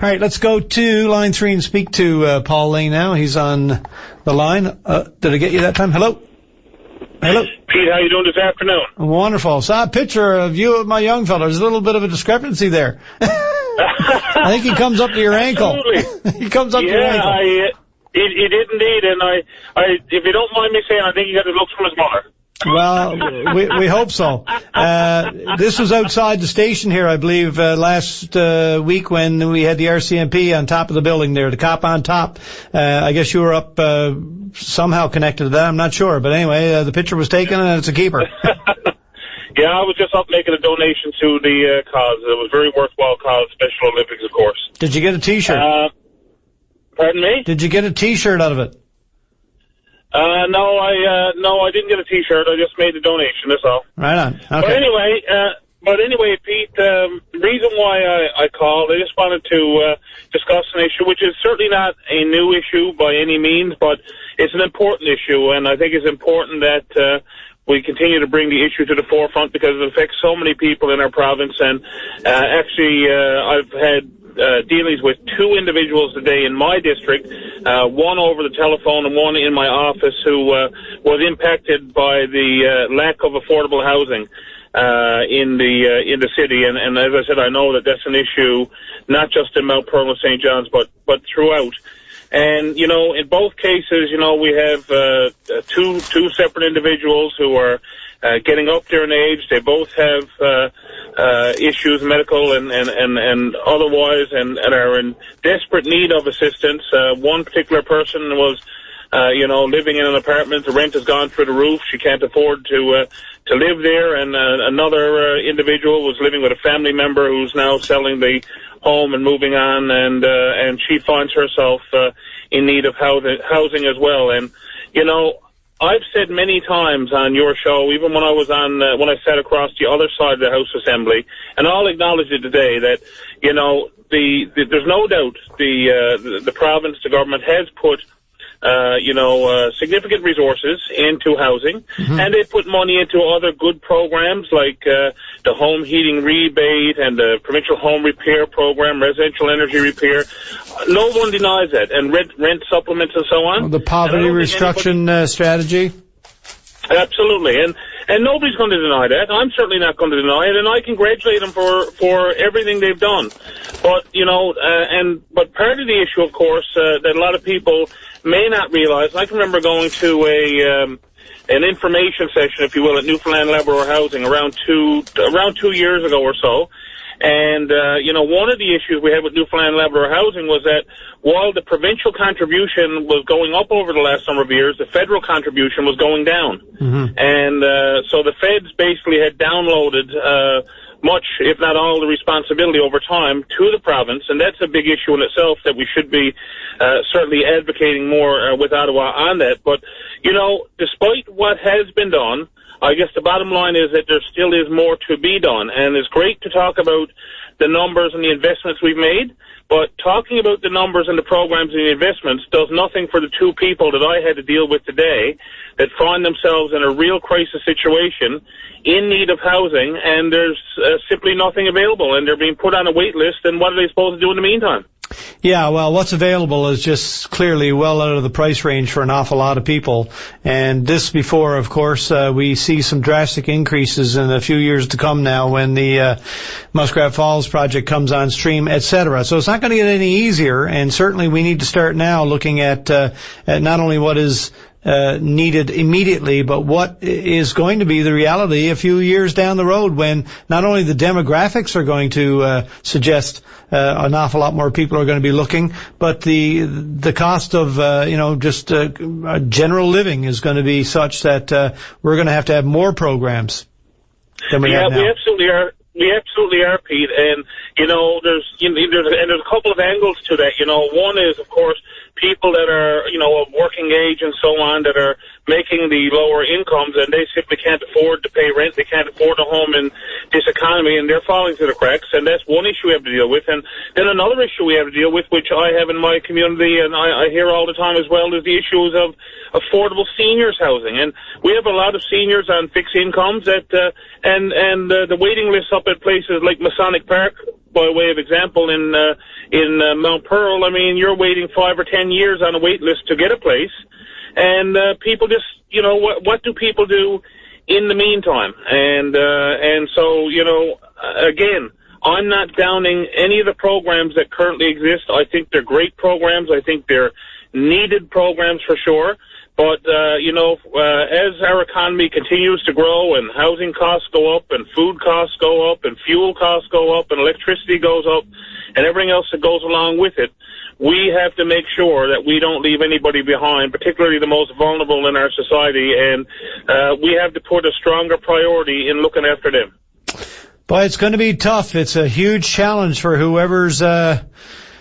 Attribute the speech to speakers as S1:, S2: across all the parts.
S1: All right, let's go to line 3 and speak to Paul Lane now. He's on the line. Did I get you that time? Hello? Hello?
S2: Pete, how you doing this afternoon?
S1: Wonderful. Saw a picture of you and my young fella. There's a little bit of a discrepancy there. I think he comes up to your ankle.
S2: Absolutely.
S1: He comes up to your ankle.
S2: He did indeed, and I, if you don't mind me saying, I think he got his looks from his mother.
S1: Well, we hope so. This was outside the station here, I believe, last week when we had the RCMP on top of the building there, the cop on top. I guess you were up somehow connected to that. I'm not sure. But anyway, the picture was taken, and it's a keeper.
S2: Yeah, I was just up making a donation to the cause. It was a very worthwhile cause, Special Olympics, of course.
S1: Did you get a T-shirt?
S2: Pardon me?
S1: Did you get a T-shirt out of it?
S2: No, I didn't get a T-shirt. I just made a donation. That's all.
S1: Right on. Okay.
S2: But anyway, Pete, the reason why I called, I just wanted to discuss an issue, which is certainly not a new issue by any means, but it's an important issue, and I think it's important that we continue to bring the issue to the forefront because it affects so many people in our province. And I've had dealings with two individuals today in my district, one over the telephone and one in my office, who was impacted by the lack of affordable housing in the city. And as I said, I know that that's an issue not just in Mount Pearl and St. John's, but throughout. And, you know, in both cases, you know, we have two separate individuals who are getting up there in age. They both have issues, medical and otherwise, and are in desperate need of assistance. One particular person was, living in an apartment. The rent has gone through the roof. She can't afford to live there. And another individual was living with a family member who's now selling the home and moving on, and she finds herself in need of housing as well. And, you know, I've said many times on your show, even when I was on, when I sat across the other side of the House Assembly, and I'll acknowledge it today, that, you know, there's no doubt the province, the government has put significant resources into housing, and they put money into other good programs like the home heating rebate and the provincial home repair program, residential energy repair. No one denies that, and rent supplements and so on.
S1: The poverty restriction strategy.
S2: Absolutely, and nobody's going to deny that. I'm certainly not going to deny it, and I congratulate them for everything they've done. But but part of the issue, of course, that a lot of people may not realize. I can remember going to an information session, if you will, at Newfoundland Labrador Housing around 2 years ago or so. And, one of the issues we had with Newfoundland Labrador Housing was that while the provincial contribution was going up over the last number of years, the federal contribution was going down. And so the feds basically had downloaded much, if not all, the responsibility over time to the province, and that's a big issue in itself that we should be certainly advocating more with Ottawa on that. But, you know, despite what has been done, I guess the bottom line is that there still is more to be done, and it's great to talk about the numbers and the investments we've made, but talking about the numbers and the programs and the investments does nothing for the two people that I had to deal with today that find themselves in a real crisis situation in need of housing, and there's simply nothing available, and they're being put on a wait list, and what are they supposed to do in the meantime?
S1: Yeah, well, what's available is just clearly well out of the price range for an awful lot of people. And this before, of course, we see some drastic increases in a few years to come now when the Muskrat Falls project comes on stream, et cetera. So it's not going to get any easier, and certainly we need to start now looking at not only what is needed immediately, but what is going to be the reality a few years down the road when not only the demographics are going to suggest an awful lot more people are going to be looking, but the cost of general living is going to be such that we're going to have more programs than we have now.
S2: We absolutely are. We absolutely are, Pete. And there's a couple of angles to that. One is, of course, people that are, of working age and so on that are making the lower incomes, and they simply can't afford to pay rent. They can't afford a home in this economy, and they're falling through the cracks. And that's one issue we have to deal with. And then another issue we have to deal with, which I have in my community, and I hear all the time as well, is the issues of affordable seniors housing. And we have a lot of seniors on fixed incomes and the waiting lists up at places like Masonic Park, by way of example, in Mount Pearl, I mean, you're waiting 5 or 10 years on a wait list to get a place, and people just, you know, what do people do in the meantime? And so, you know, again, I'm not downing any of the programs that currently exist. I think they're great programs. I think they're needed programs for sure. But, you know, as our economy continues to grow and housing costs go up and food costs go up and fuel costs go up and electricity goes up and everything else that goes along with it, we have to make sure that we don't leave anybody behind, particularly the most vulnerable in our society, and we have to put a stronger priority in looking after them.
S1: Boy, it's going to be tough. It's a huge challenge for whoever's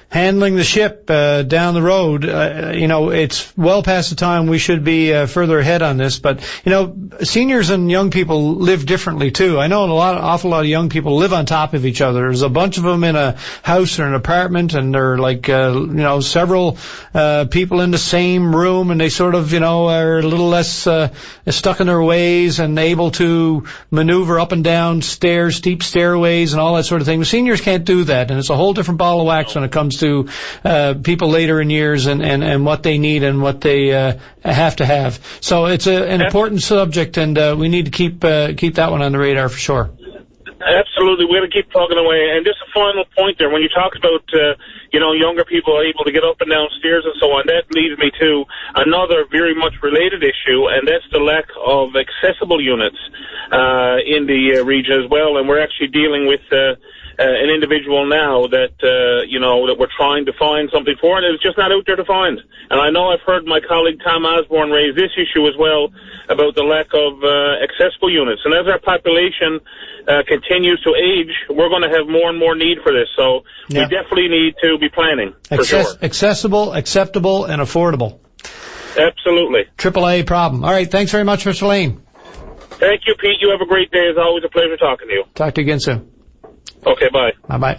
S1: handling the ship down the road. You know, it's well past the time we should be further ahead on this. But, you know, seniors and young people live differently, too. I know awful lot of young people live on top of each other. There's a bunch of them in a house or an apartment, and they're like, you know, several people in the same room, and they sort of, you know, are a little less stuck in their ways and able to maneuver up and down stairs, steep stairways, and all that sort of thing. Seniors can't do that, and it's a whole different ball of wax when it comes to people later in years and what they need and what they have to have. So it's an important subject, and we need to keep that one on the radar for sure.
S2: Absolutely. We're going to keep plugging away. And just a final point there, when you talk about, you know, younger people are able to get up and down stairs and so on, that leads me to another very much related issue, and that's the lack of accessible units in the region as well. And we're actually dealing with an individual now that, you know, that we're trying to find something for, and it's just not out there to find. And I know I've heard my colleague Tom Osborne raise this issue as well about the lack of accessible units. And as our population continues to age, we're going to have more and more need for this. So we definitely need to be planning, for sure.
S1: Accessible, acceptable, and affordable.
S2: Absolutely.
S1: AAA problem. All right, thanks very much, Mr. Lane.
S2: Thank you, Pete. You have a great day. It's always a pleasure talking to you.
S1: Talk to you again soon.
S2: Okay, bye.
S1: Bye-bye.